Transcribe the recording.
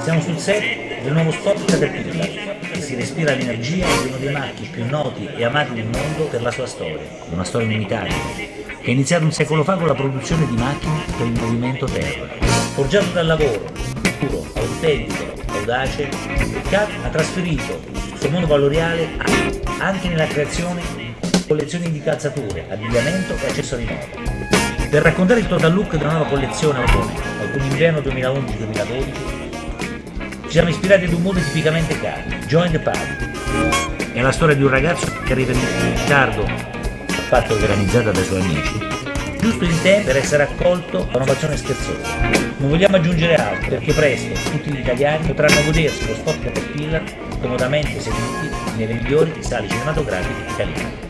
Siamo sul set del nuovo spot Caterpillar e si respira l'energia di uno dei marchi più noti e amati del mondo per la sua storia, una storia inimitabile, che è iniziata un secolo fa con la produzione di macchine per il movimento terra. Forgiato dal lavoro, puro, autentico, audace, Cat ha trasferito il suo mondo valoriale anche nella creazione di collezioni di calzature, abbigliamento e accessori nuovi. Per raccontare il total look della nuova collezione autunno-inverno 2011-2012 ci siamo ispirati ad un modo tipicamente Cat, Join the Party. È la storia di un ragazzo che arriva in ritardo, a parte organizzata dai suoi amici, giusto in tempo per essere accolto da un'ovazione scherzosa. Non vogliamo aggiungere altro, perché presto tutti gli italiani potranno godersi lo spot Caterpillar comodamente seduti nelle migliori sale cinematografiche italiane.